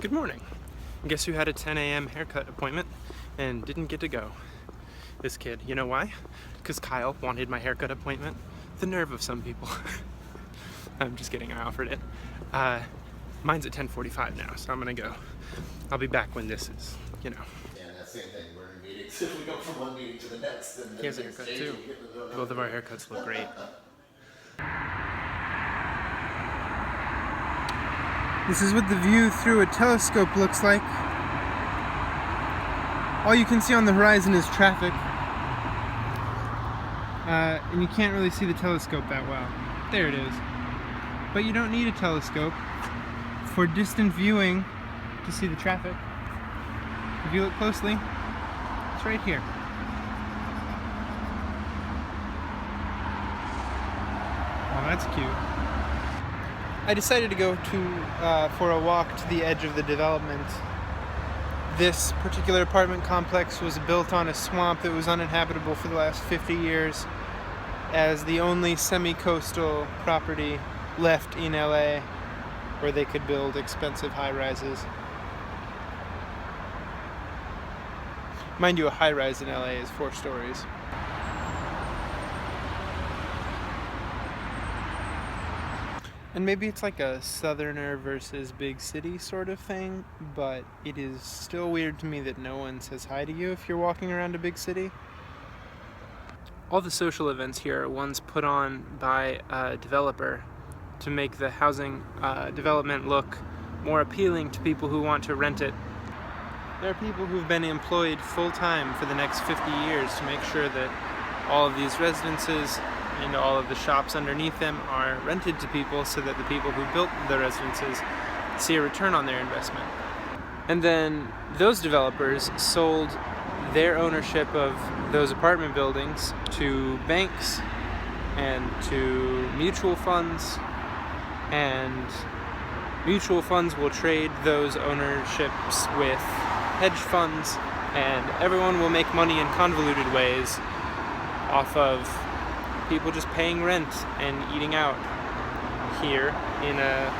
Good morning. Guess who had a 10 a.m. haircut appointment and didn't get to go? This kid. You know why? Because Kyle wanted my haircut appointment. The nerve of some people. I'm just kidding, I offered it. Mine's at 10:45 now, so I'm gonna go. I'll be back when this is, Yeah, that same thing. We're in meetings. If we go from one meeting to the next, then he has a haircut too. Both of our haircuts look great. This is what the view through a telescope looks like. All you can see on the horizon is traffic. And you can't really see the telescope that well. There it is. But you don't need a telescope for distant viewing to see the traffic. If you look closely, it's right here. Oh, that's cute. I decided to go for a walk to the edge of the development. This particular apartment complex was built on a swamp that was uninhabitable for the last 50 years as the only semi-coastal property left in LA where they could build expensive high-rises. Mind you, a high-rise in LA is 4 stories. And maybe it's like a southerner versus big city sort of thing, but it is still weird to me that no one says hi to you if you're walking around a big city. All the social events here are ones put on by a developer to make the housing development look more appealing to people who want to rent it. There are people who've been employed full-time for the next 50 years to make sure that all of these residences and all of the shops underneath them are rented to people so that the people who built the residences see a return on their investment. And then those developers sold their ownership of those apartment buildings to banks and to mutual funds, and mutual funds will trade those ownerships with hedge funds, and everyone will make money in convoluted ways off of people just paying rent and eating out here in a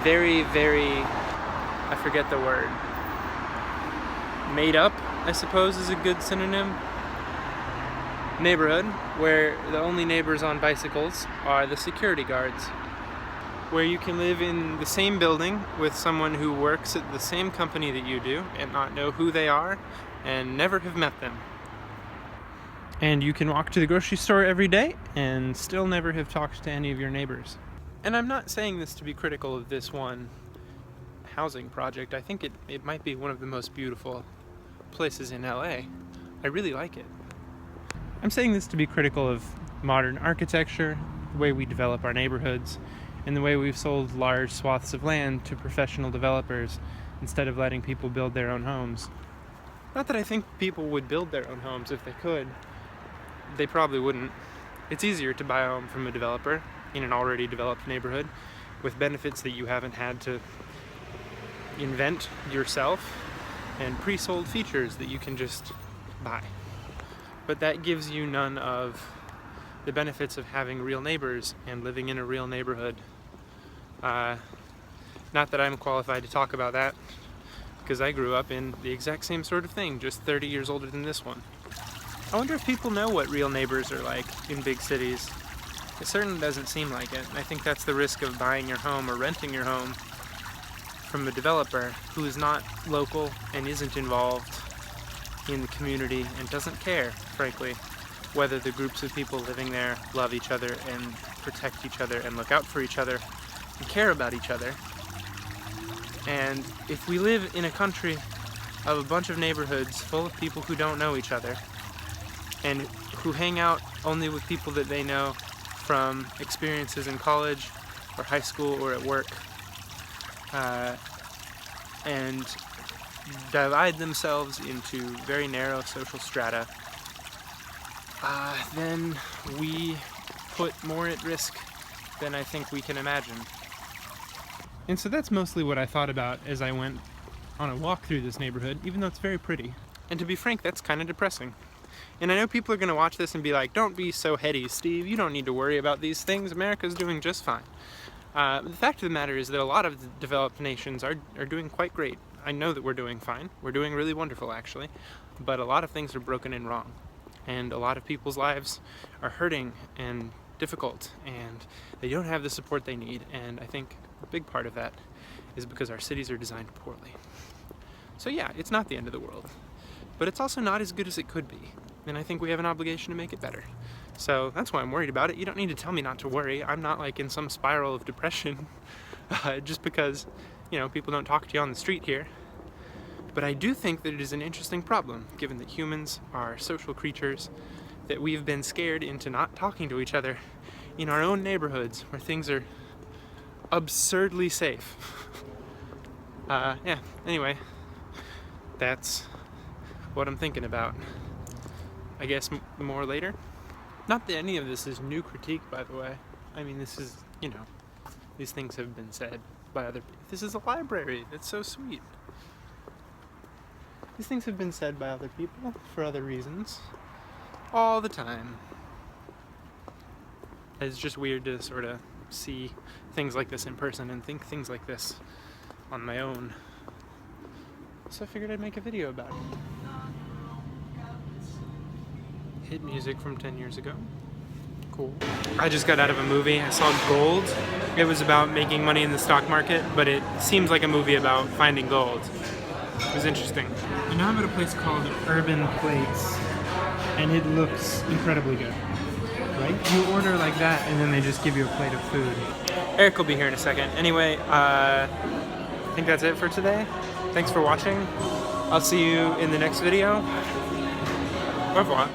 very, I forget the word, made up, I suppose is a good synonym, neighborhood where the only neighbors on bicycles are the security guards, where you can live in the same building with someone who works at the same company that you do and not know who they are and never have met them. And you can walk to the grocery store every day and still never have talked to any of your neighbors. And I'm not saying this to be critical of this one housing project. I think it might be one of the most beautiful places in LA. I really like it. I'm saying this to be critical of modern architecture, the way we develop our neighborhoods, and the way we've sold large swaths of land to professional developers instead of letting people build their own homes. Not that I think people would build their own homes if they could. They probably wouldn't. It's easier to buy a home from a developer in an already developed neighborhood with benefits that you haven't had to invent yourself and pre-sold features that you can just buy. But that gives you none of the benefits of having real neighbors and living in a real neighborhood. Not that I'm qualified to talk about that, because I grew up in the exact same sort of thing, just 30 years older than this one. I wonder if people know what real neighbors are like in big cities. It certainly doesn't seem like it. I think that's the risk of buying your home or renting your home from a developer who is not local and isn't involved in the community and doesn't care, frankly, whether the groups of people living there love each other and protect each other and look out for each other and care about each other. And if we live in a country of a bunch of neighborhoods full of people who don't know each other and who hang out only with people that they know from experiences in college or high school or at work, and divide themselves into very narrow social strata, then we put more at risk than I think we can imagine. And so that's mostly what I thought about as I went on a walk through this neighborhood, even though it's very pretty. And to be frank, that's kind of depressing. And I know people are going to watch this and be like, don't be so heady, Steve. You don't need to worry about these things. America's doing just fine. The fact of the matter is that a lot of the developed nations are doing quite great. I know that we're doing fine. We're doing really wonderful, actually. But a lot of things are broken and wrong. And a lot of people's lives are hurting and difficult, and they don't have the support they need. And I think a big part of that is because our cities are designed poorly. So yeah, it's not the end of the world. But it's also not as good as it could be. And I think we have an obligation to make it better. So that's why I'm worried about it. You don't need to tell me not to worry. I'm not like in some spiral of depression just because, you know, people don't talk to you on the street here. But I do think that it is an interesting problem, given that humans are social creatures, that we've been scared into not talking to each other in our own neighborhoods where things are absurdly safe. Yeah, anyway, that's what I'm thinking about. I guess more later. Not that any of this is new critique, by the way. I mean, this is, you know, these things have been said by other people. This is a library. That's so sweet. These things have been said by other people for other reasons all the time. It's just weird to sort of see things like this in person and think things like this on my own. So I figured I'd make a video about it. Hit music from 10 years ago. Cool. I just got out of a movie. I saw Gold. It was about making money in the stock market, but it seems like a movie about finding gold. It was interesting. And now I'm at a place called Urban Plates, and it looks incredibly good. Right? You order like that, and then they just give you a plate of food. Eric will be here in a second. Anyway, I think that's it for today. Thanks for watching. I'll see you in the next video. Au revoir.